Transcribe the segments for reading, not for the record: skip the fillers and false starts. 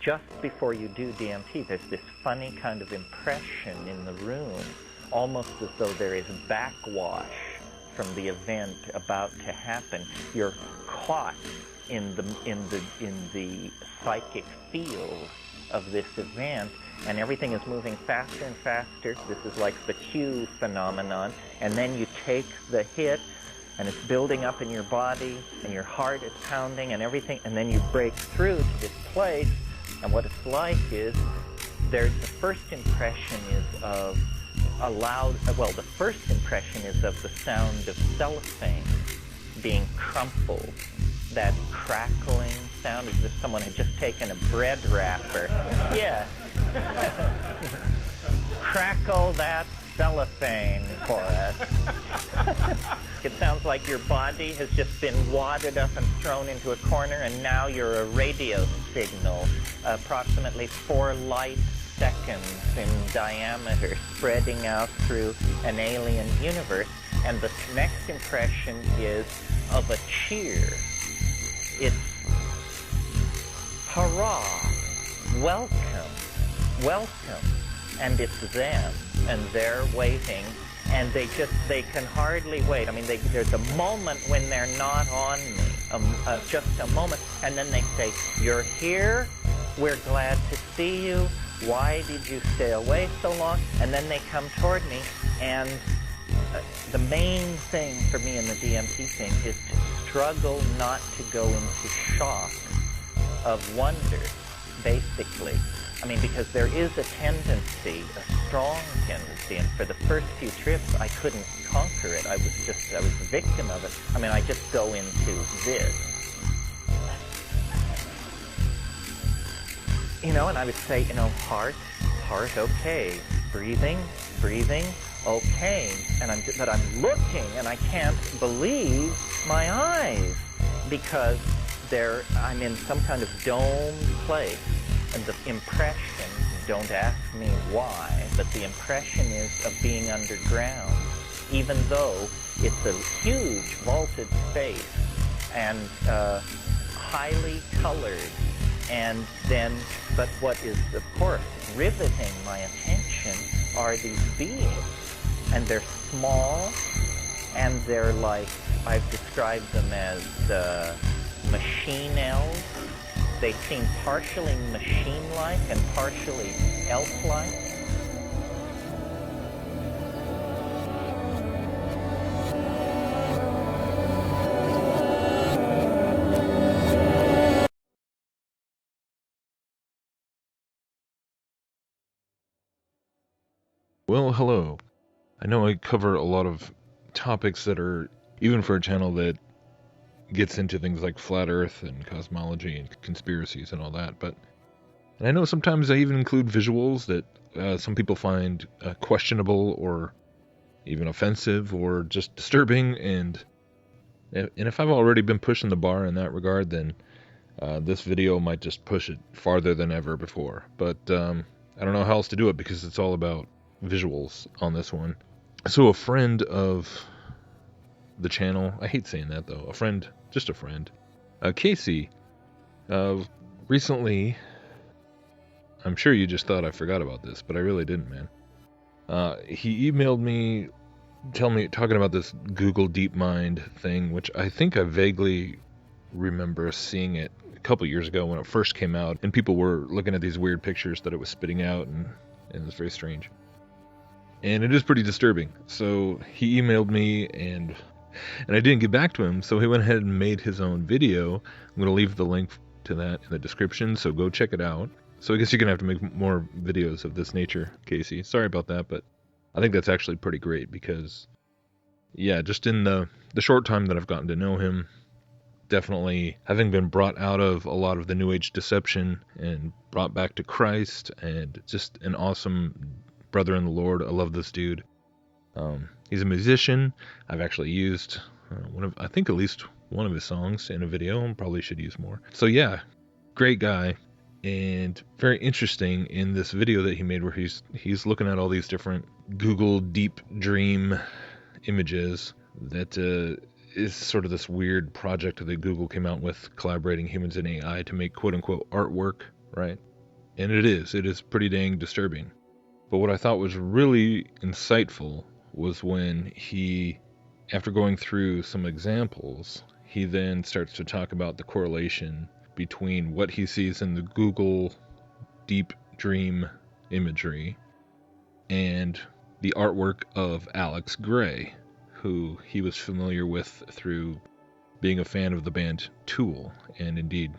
just before you do DMT, there's this funny kind of impression in the room, almost as though there is backwash from the event about to happen. You're caught in the psychic field of this event, and everything is moving faster and faster. This is like the Q phenomenon. And then you take the hit, and it's building up in your body, and your heart is pounding and everything, and then you break through to this place, and what it's like is, the first impression is of the first impression is of the sound of cellophane being crumpled. That crackling sound as if someone had just taken a bread wrapper. Yeah. Crackle that cellophane for us. It sounds like your body has just been wadded up and thrown into a corner, and now you're a radio signal, approximately 4 light seconds in diameter, spreading out through an alien universe. And the next impression is of a cheer. It's hurrah, welcome, welcome. And it's them, and they're waiting, and they can hardly wait. I mean, there's a moment when they're not on me, just a moment, and then they say, "You're here, we're glad to see you, why did you stay away so long?" And then they come toward me, and the main thing for me in the DMT thing is to struggle not to go into shock of wonder, basically. I mean, because there is a tendency, a strong tendency, and for the first few trips, I couldn't conquer it. I was a victim of it. I mean, I just go into this. And I would say, heart, okay. Breathing, okay. But I'm looking, and I can't believe my eyes, because I'm in some kind of domed place. And the impression, don't ask me why, but the impression is of being underground, even though it's a huge vaulted space and highly colored. And then, but what is, of course, riveting my attention are these beings. And they're small, and they're like, I've described them as machine elves. They seem partially machine-like and partially elf-like. Well, hello. I know I cover a lot of topics that are, even for a channel that gets into things like flat earth and cosmology and conspiracies and all that, and I know sometimes I even include visuals that some people find questionable or even offensive or just disturbing, and if I've already been pushing the bar in that regard, then this video might just push it farther than ever before. But I don't know how else to do it, because it's all about visuals on this one. So a friend of the channel, I hate saying that though, just a friend, Casey, recently, I'm sure you just thought I forgot about this, but I really didn't, man. He emailed me, talking about this Google DeepMind thing, which I think I vaguely remember seeing it a couple years ago when it first came out, and people were looking at these weird pictures that it was spitting out, and it was very strange. And it is pretty disturbing. So he emailed me, and I didn't get back to him, so he went ahead and made his own video. I'm going to leave the link to that in the description, so go check it out. So I guess you're going to have to make more videos of this nature, Casey. Sorry about that, but I think that's actually pretty great, because, yeah, just in the short time that I've gotten to know him, definitely having been brought out of a lot of the New Age deception and brought back to Christ, and just an awesome brother in the Lord. I love this dude. He's a musician. I've actually used I think at least one of his songs in a video. Probably should use more. So yeah, great guy, and very interesting in this video that he made, where he's looking at all these different Google Deep Dream images that is sort of this weird project that Google came out with, collaborating humans and AI to make quote unquote artwork, right? And it is pretty dang disturbing. But what I thought was really insightful was when he, after going through some examples, he then starts to talk about the correlation between what he sees in the Google Deep Dream imagery and the artwork of Alex Gray, who he was familiar with through being a fan of the band Tool. And indeed,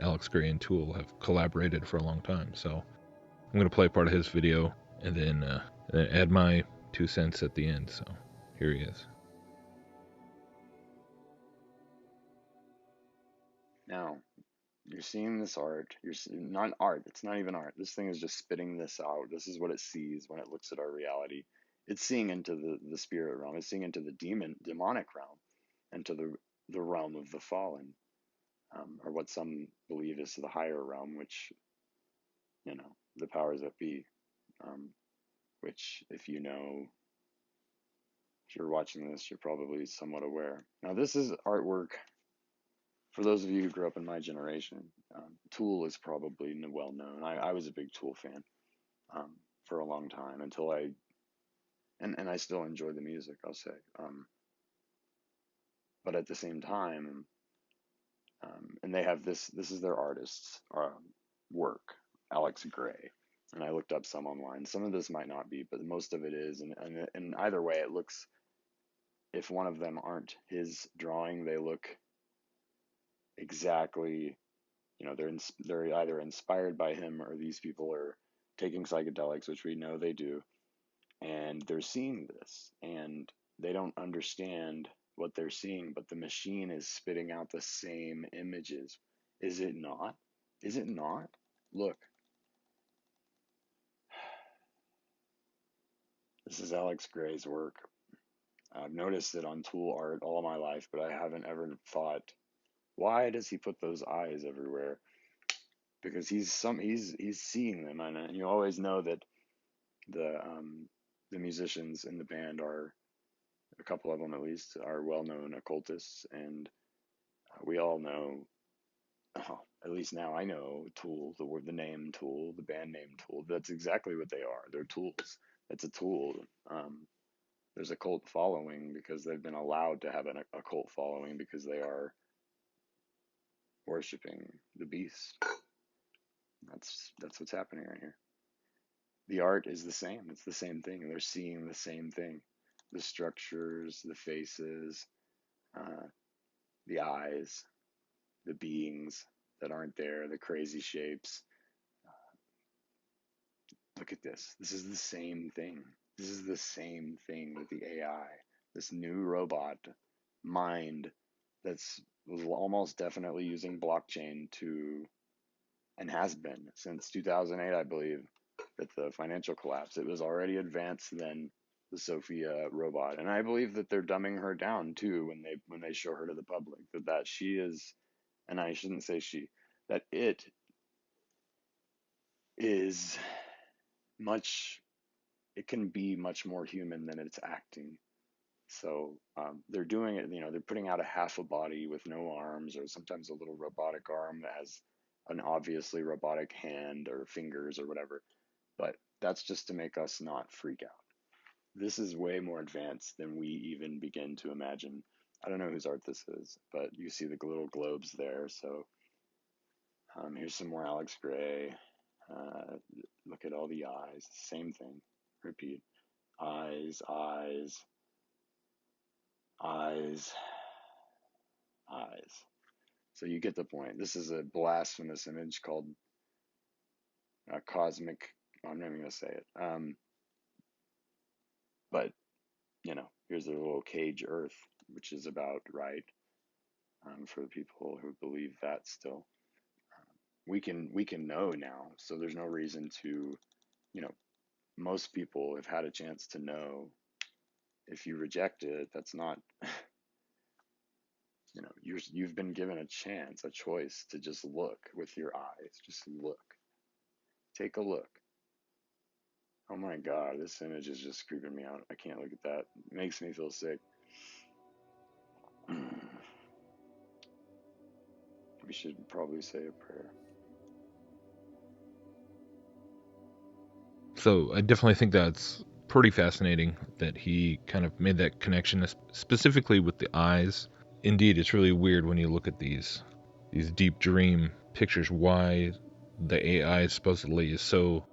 Alex Gray and Tool have collaborated for a long time. So I'm going to play part of his video and then add my 2 cents at the end. So here he is. Now, you're seeing this art. You're seeing, not art. It's not even art. This thing is just spitting this out. This is what it sees when it looks at our reality. It's seeing into the spirit realm. It's seeing into the demonic realm, into the realm of the fallen, or what some believe is the higher realm, which, the powers that be. Which, if you know, if you're watching this, you're probably somewhat aware. Now, this is artwork. For those of you who grew up in my generation, Tool is probably well known. I was a big Tool fan for a long time until and I still enjoy the music, I'll say. But at the same time, and they have this is their artist's work, Alex Gray. And I looked up some online. Some of this might not be, but most of it is. And either way, it looks, if one of them aren't his drawing, they look exactly, they're either inspired by him, or these people are taking psychedelics, which we know they do, and they're seeing this and they don't understand what they're seeing, but the machine is spitting out the same images. Is it not? Is it not? Look, this is Alex Gray's work. I've noticed it on Tool art all my life, but I haven't ever thought, why does he put those eyes everywhere? Because he's seeing them, and you always know that the musicians in the band are, a couple of them at least, are well-known occultists, and we all know, oh, at least now I know Tool, the name Tool, the band name Tool. That's exactly what they are. They're tools. It's a tool. There's a cult following because they've been allowed to have a cult following because they are worshiping the beast. That's what's happening right here. The art is the same. It's the same thing. They're seeing the same thing. The structures, the faces, uh, the eyes, the beings that aren't there, the crazy shapes. Look at this. This is the same thing. This is the same thing with the AI. This new robot mind that's almost definitely using blockchain to, and has been since 2008, I believe, at the financial collapse. It was already advanced than the Sophia robot, and I believe that they're dumbing her down too when they show her to the public. That she is, and I shouldn't say she, that it is much. It can be much more human than it's acting. So they're doing it. They're putting out a half a body with no arms, or sometimes a little robotic arm that has an obviously robotic hand or fingers or whatever. But that's just to make us not freak out. This is way more advanced than we even begin to imagine. I don't know whose art this is, but you see the little globes there. So here's some more Alex Gray. Look at all the eyes. Same thing. Repeat. Eyes, eyes, eyes, eyes. So you get the point. This is a blasphemous image called cosmic. I'm not even going to say it. But, here's a little cage Earth, which is about right, for the people who believe that still. We can know now, so there's no reason to, you know, most people have had a chance to know. If you reject it, that's not, you've been given a chance, a choice to just look with your eyes. Just look. Take a look. Oh my God, this image is just creeping me out. I can't look at that. It makes me feel sick. We should probably say a prayer. So I definitely think that's pretty fascinating that he kind of made that connection, specifically with the eyes. Indeed, it's really weird when you look at these deep dream pictures, why the AI supposedly is so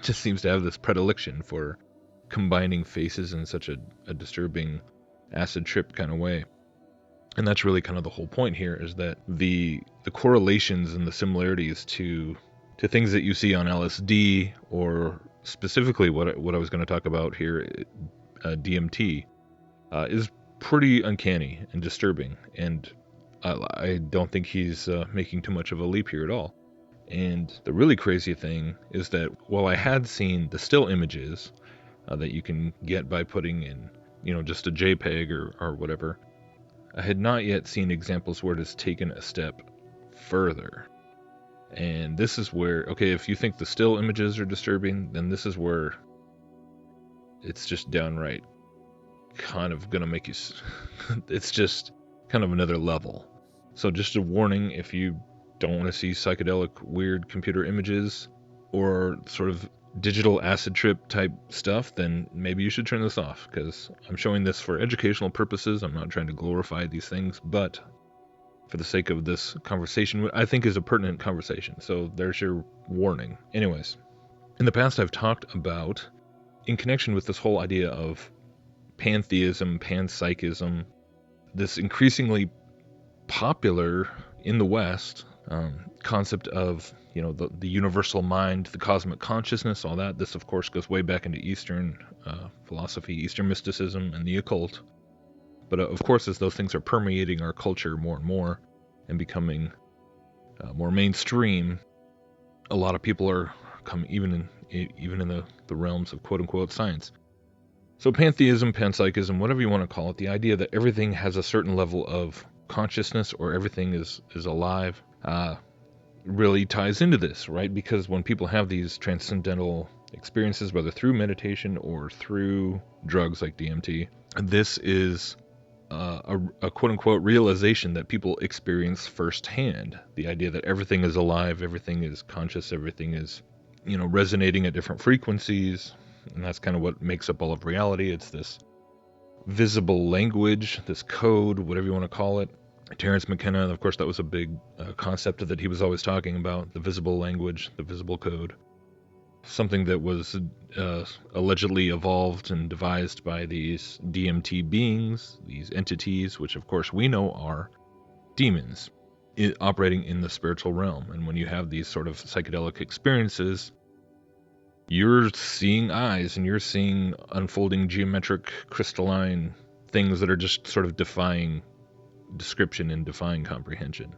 just seems to have this predilection for combining faces in such a disturbing acid trip kind of way. And that's really kind of the whole point here, is that the correlations and the similarities to things that you see on LSD, or specifically what I was going to talk about here, DMT, is pretty uncanny and disturbing. And I don't think he's making too much of a leap here at all. And the really crazy thing is that while I had seen the still images that you can get by putting in, just a JPEG or whatever, I had not yet seen examples where it has taken a step further. And this is where, okay, if you think the still images are disturbing, then this is where it's just downright kind of gonna make you, it's just kind of another level. So just a warning, if you don't want to see psychedelic, weird computer images or sort of digital acid trip type stuff, then maybe you should turn this off, because I'm showing this for educational purposes. I'm not trying to glorify these things, but for the sake of this conversation, I think is a pertinent conversation. So there's your warning. Anyways, in the past I've talked about, in connection with this whole idea of pantheism, panpsychism, this increasingly popular in the West concept of, the universal mind, the cosmic consciousness, all that. This, of course, goes way back into Eastern philosophy, Eastern mysticism, and the occult. But of course, as those things are permeating our culture more and more and becoming more mainstream, a lot of people are even in the realms of quote-unquote science. So pantheism, panpsychism, whatever you want to call it, the idea that everything has a certain level of consciousness, or everything is alive, really ties into this, right? Because when people have these transcendental experiences, whether through meditation or through drugs like DMT, this is a quote-unquote realization that people experience firsthand. The idea that everything is alive, everything is conscious, everything is, resonating at different frequencies, and that's kind of what makes up all of reality. It's this visible language, this code, whatever you want to call it. Terence McKenna, of course, that was a big concept that he was always talking about, the visible language, the visible code. Something that was allegedly evolved and devised by these DMT beings, these entities, which of course we know are demons operating in the spiritual realm. And when you have these sort of psychedelic experiences, you're seeing eyes and you're seeing unfolding geometric crystalline things that are just sort of defying description and defying comprehension.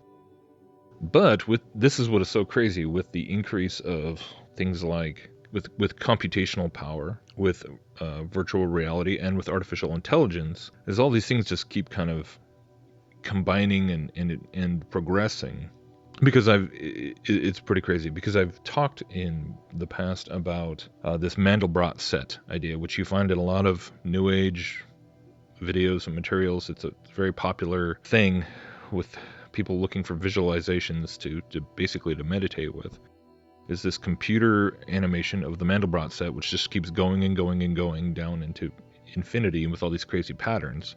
But this is what is so crazy with the increase of things like with computational power, with virtual reality, and with artificial intelligence, is all these things just keep kind of combining and progressing. Because it's pretty crazy, because I've talked in the past about this Mandelbrot set idea, which you find in a lot of New Age videos and materials. It's a very popular thing with people looking for visualizations to basically to meditate with. Is this computer animation of the Mandelbrot set, which just keeps going and going and going down into infinity with all these crazy patterns.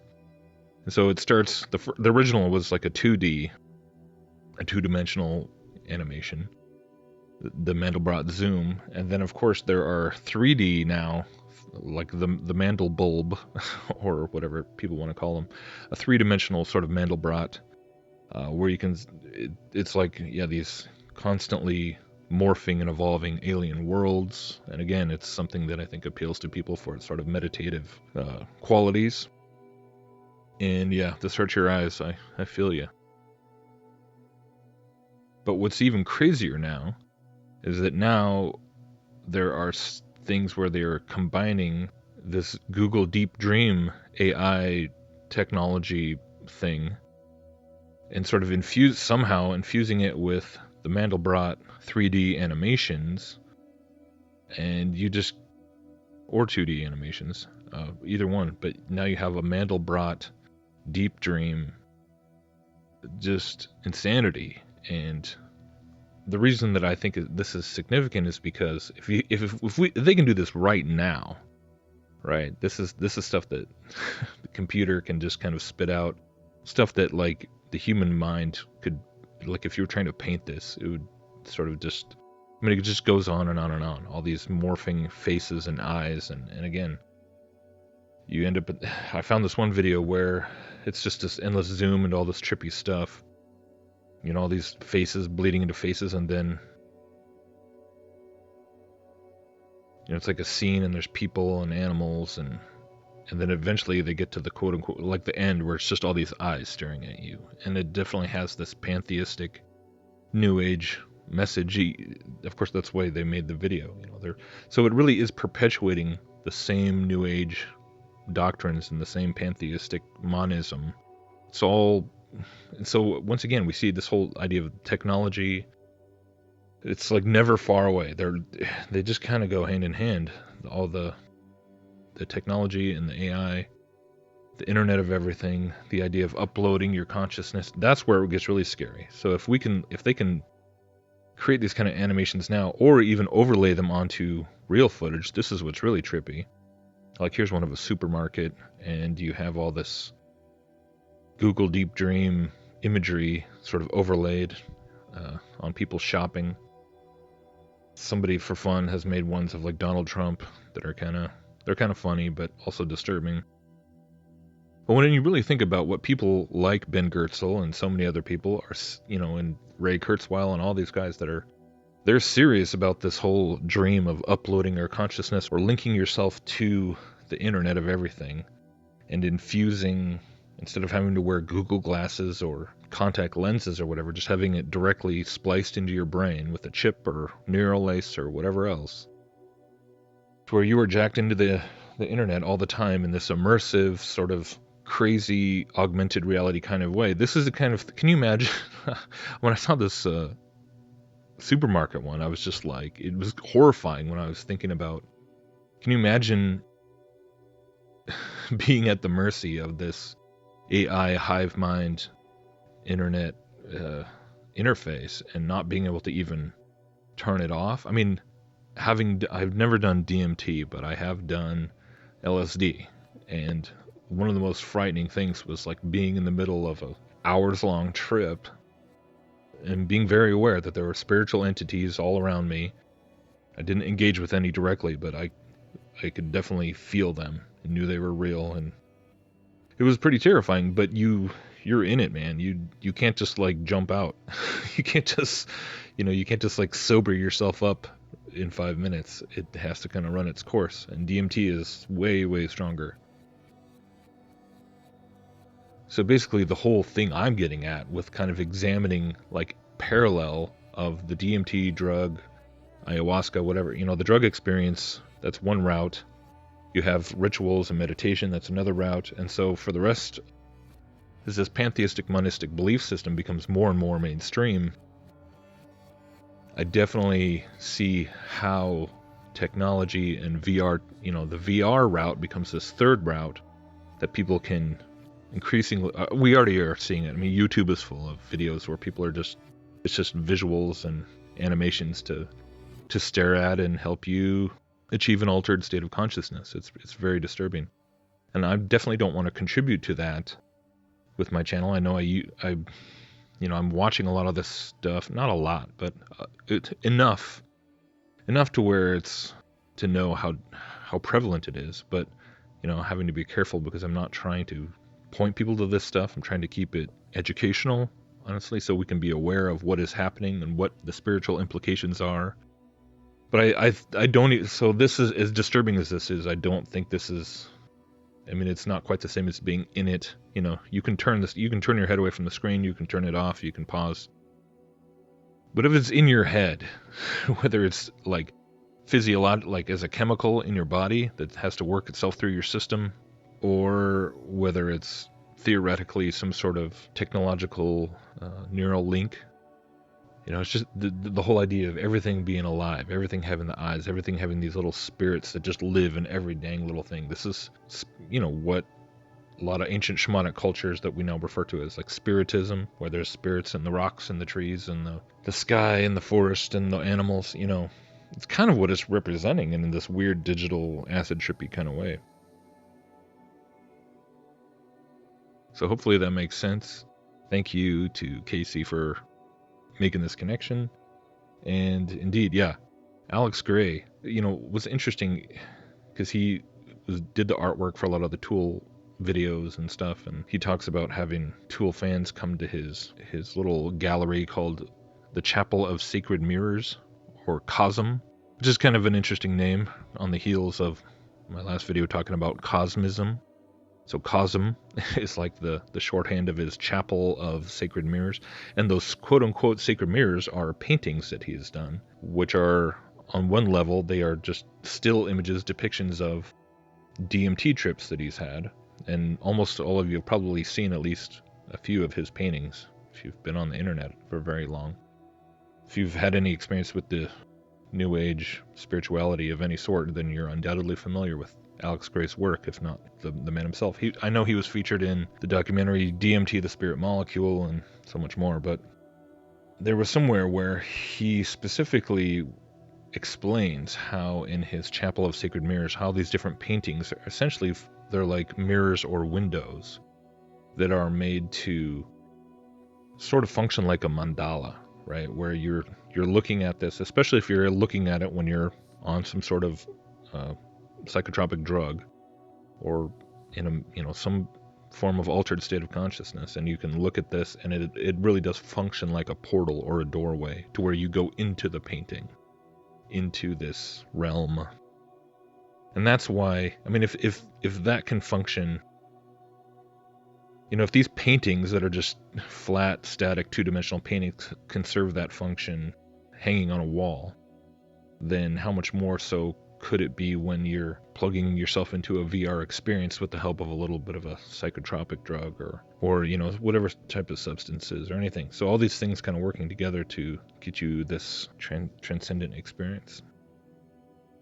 And so it starts, the original was like a two-dimensional animation, the Mandelbrot zoom, and then of course there are 3D now, like the Mandel bulb, or whatever people want to call them, a three-dimensional sort of Mandelbrot, where you can, it's like, these constantly morphing and evolving alien worlds. And again, it's something that I think appeals to people for its sort of meditative qualities. And this hurts your eyes. I feel you. But what's even crazier now is that now there are things where they are combining this Google Deep Dream AI technology thing and sort of infusing it with the Mandelbrot 3D animations, and or 2D animations, either one, but now you have a Mandelbrot Deep Dream, just insanity. And the reason that I think this is significant is because if they can do this right now, right? This is stuff that the computer can just kind of spit out, stuff that like the human mind could, like if you were trying to paint this, it would sort of just, I mean, it just goes on and on and on. All these morphing faces and eyes, and again, you end up. I found this one video where it's just this endless zoom and all this trippy stuff. You know, all these faces bleeding into faces, and then it's like a scene, and there's people and animals, and then eventually they get to the quote unquote like the end where it's just all these eyes staring at you, and it definitely has this pantheistic, new age message. Of course, that's why they made the video. So it really is perpetuating the same new age doctrines and the same pantheistic monism. It's all. So once again, we see this whole idea of technology. It's like never far away. They just kind of go hand in hand. All the technology and the AI, the Internet of Everything, the idea of uploading your consciousness. That's where it gets really scary. So if they can create these kind of animations now, or even overlay them onto real footage, this is what's really trippy. Like here's one of a supermarket, and you have all this Google Deep Dream imagery sort of overlaid on people shopping. Somebody for fun has made ones of like Donald Trump that are kind of funny, but also disturbing. But when you really think about what people like Ben Goertzel and so many other people are, and Ray Kurzweil and all these guys they're serious about this whole dream of uploading your consciousness or linking yourself to the Internet of Everything and infusing, instead of having to wear Google glasses or contact lenses or whatever, just having it directly spliced into your brain with a chip or neural lace or whatever else, to where you are jacked into the Internet all the time in this immersive sort of crazy augmented reality kind of way. This is the kind of, can you imagine? When I saw this supermarket one, I was just like, it was horrifying when I was thinking about, can you imagine being at the mercy of this AI hive mind internet interface and not being able to even turn it off? I mean, I've never done DMT, but I have done LSD, and one of the most frightening things was like being in the middle of a hours-long trip and being very aware that there were spiritual entities all around me. I didn't engage with any directly, but I could definitely feel them and knew they were real, and it was pretty terrifying. But you're in it, man. You can't just like jump out. You can't just like sober yourself up in 5 minutes. It has to kind of run its course, and DMT is way, way stronger. So basically the whole thing I'm getting at with kind of examining like parallel of the DMT drug, ayahuasca, whatever, the drug experience, that's one route. You have rituals and meditation, that's another route. And so for the rest, as this pantheistic monistic belief system becomes more and more mainstream, I definitely see how technology and VR, the VR route becomes this third route that people can increasingly, we already are seeing it. I mean, YouTube is full of videos where people are it's just visuals and animations to stare at and help you achieve an altered state of consciousness. It's very disturbing, and I definitely don't want to contribute to that with my channel. I know I'm watching a lot of this stuff, not a lot, but enough to where it's to know how prevalent it is, but having to be careful because I'm not trying to point people to this stuff. I'm trying to keep it educational, honestly, so we can be aware of what is happening and what the spiritual implications are. But I don't, so this is, as disturbing as this is, I don't think this is, I mean, it's not quite the same as being in it. You can turn your head away from the screen, you can turn it off, you can pause. But if it's in your head, whether it's like physiological, like as a chemical in your body that has to work itself through your system, or whether it's theoretically some sort of technological neural link, it's just the whole idea of everything being alive, everything having the eyes, everything having these little spirits that just live in every dang little thing. This is, what a lot of ancient shamanic cultures that we now refer to as like spiritism, where there's spirits in the rocks and the trees and the sky and the forest and the animals. It's kind of what it's representing in this weird digital acid trippy kind of way. So hopefully that makes sense. Thank you to Casey for making this connection. And indeed, yeah, Alex Gray, was interesting because he did the artwork for a lot of the Tool videos and stuff, and he talks about having Tool fans come to his little gallery called the Chapel of Sacred Mirrors, or COSM, which is kind of an interesting name on the heels of my last video talking about cosmism. So COSM is like the shorthand of his Chapel of Sacred Mirrors, and those quote-unquote sacred mirrors are paintings that he has done, which are, on one level, they are just still images, depictions of DMT trips that he's had, and almost all of you have probably seen at least a few of his paintings if you've been on the internet for very long. If you've had any experience with the New Age spirituality of any sort, then you're undoubtedly familiar with Alex Gray's work, if not the man himself. I know he was featured in the documentary DMT, The Spirit Molecule, and so much more, but there was somewhere where he specifically explains how in his Chapel of Sacred Mirrors, how these different paintings are essentially, they're like mirrors or windows that are made to sort of function like a mandala, right? Where you're looking at this, especially if you're looking at it when you're on some sort of psychotropic drug or in some form of altered state of consciousness, and you can look at this and it really does function like a portal or a doorway to where you go into the painting, into this realm. And that's why, I mean, if that can function, if these paintings that are just flat, static, two-dimensional paintings can serve that function hanging on a wall, then how much more so could it be when you're plugging yourself into a VR experience with the help of a little bit of a psychotropic drug or whatever type of substances or anything. So all these things kind of working together to get you this transcendent experience,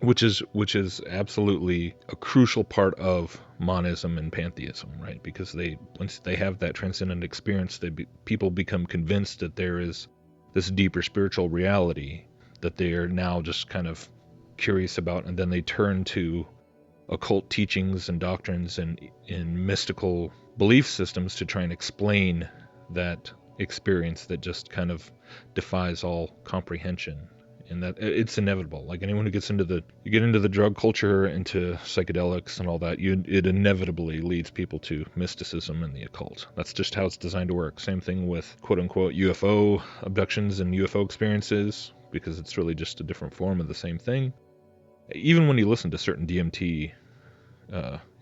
which is absolutely a crucial part of monism and pantheism, right? Because once they have that transcendent experience, people become convinced that there is this deeper spiritual reality that they are now just kind of curious about, and then they turn to occult teachings and doctrines and mystical belief systems to try and explain that experience that just kind of defies all comprehension. And that it's inevitable. Like anyone who gets into the drug culture, into psychedelics and all that, it inevitably leads people to mysticism and the occult. That's just how it's designed to work. Same thing with quote unquote UFO abductions and UFO experiences, because it's really just a different form of the same thing. Even when you listen to certain DMT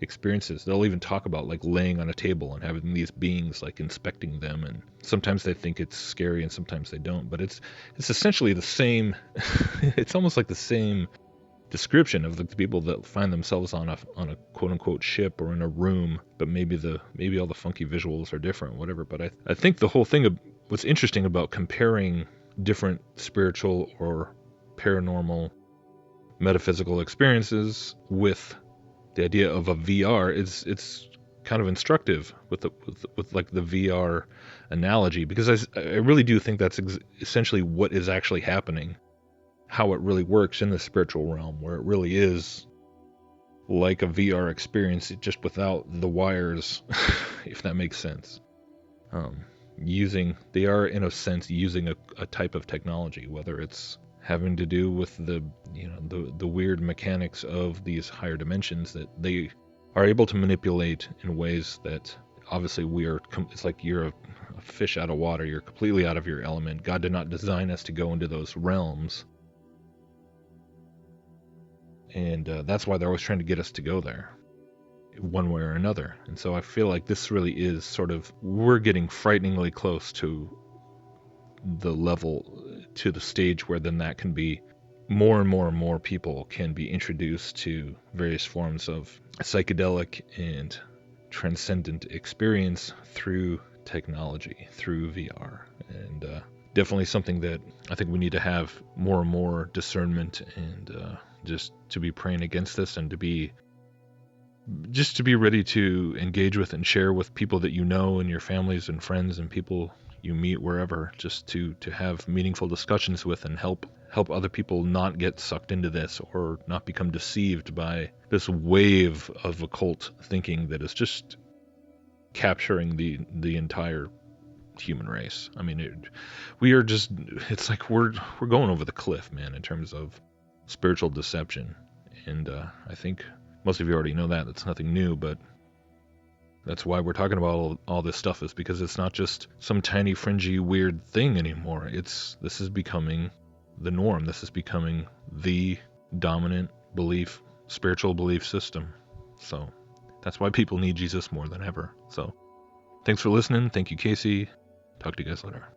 experiences, they'll even talk about like laying on a table and having these beings like inspecting them, and sometimes they think it's scary and sometimes they don't, but it's essentially the same. It's almost like the same description of the people that find themselves on a quote unquote ship or in a room, but maybe all the funky visuals are different, whatever. But I think the whole thing of what's interesting about comparing different spiritual or paranormal metaphysical experiences with the idea of a VR it's kind of instructive with like the VR analogy, because I really do think that's essentially what is actually happening, how it really works in the spiritual realm, where it really is like a VR experience, just without the wires, if that makes sense. They are in a sense using a type of technology, whether it's having to do with the weird mechanics of these higher dimensions that they are able to manipulate in ways that obviously it's like you're a fish out of water. You're completely out of your element. God did not design us to go into those realms. And that's why they're always trying to get us to go there one way or another. And so I feel like this really is sort of, we're getting frighteningly close to the stage where then that can be more and more people can be introduced to various forms of psychedelic and transcendent experience through technology, through VR. And definitely something that I think we need to have more and more discernment and just to be praying against this, and to be just to be ready to engage with and share with people that you know and your families and friends and people you meet wherever, just to have meaningful discussions with and help other people not get sucked into this or not become deceived by this wave of occult thinking that is just capturing the entire human race. I mean, we are just, it's like we're going over the cliff, man, in terms of spiritual deception. And I think most of you already know that. It's nothing new, but that's why we're talking about all this stuff, is because it's not just some tiny fringy weird thing anymore. This is becoming the norm. This is becoming the dominant belief, spiritual belief system. So that's why people need Jesus more than ever. So thanks for listening. Thank you, Casey. Talk to you guys later.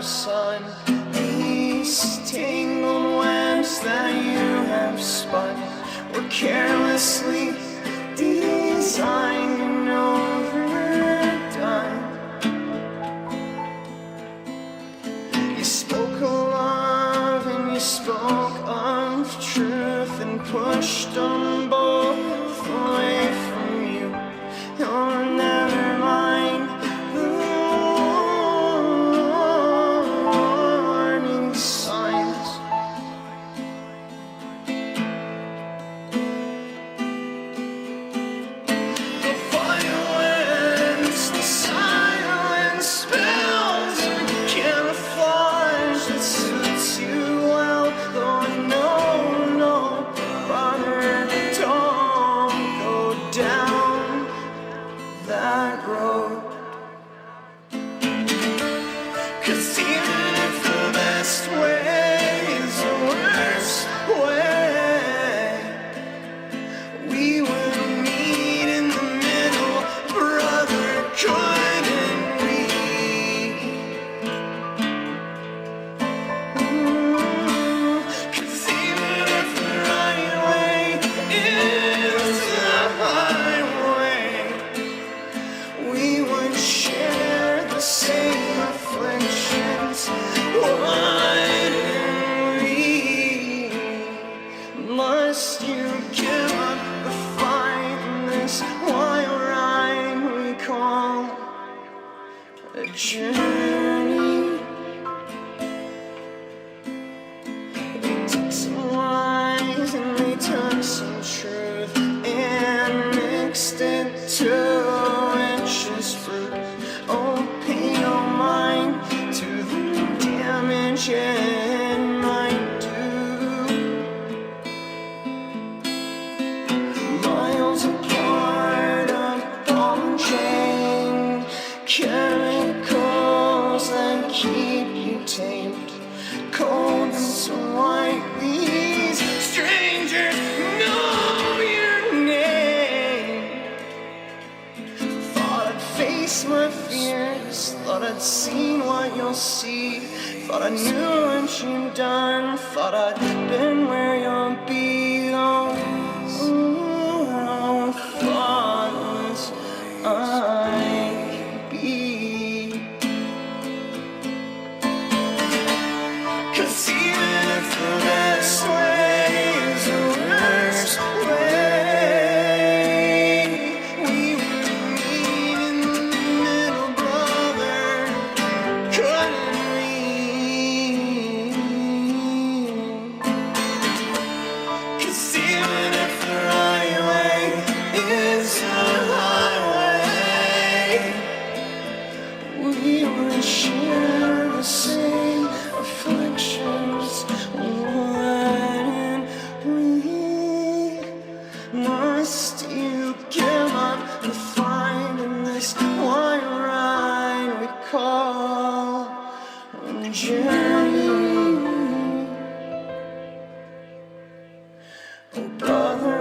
Sun, these tangled webs that you have spun were carelessly designed and overdone. You spoke of love and you spoke of truth and pushed them both away from you. Oh, never mind. Thought I knew what you'd done, thought I'd been where you'll be. Oh, thoughtless I be. 'Cause even if the best way is the worst way, we would meet in the middle, brother. Couldn't we? Oh, brother,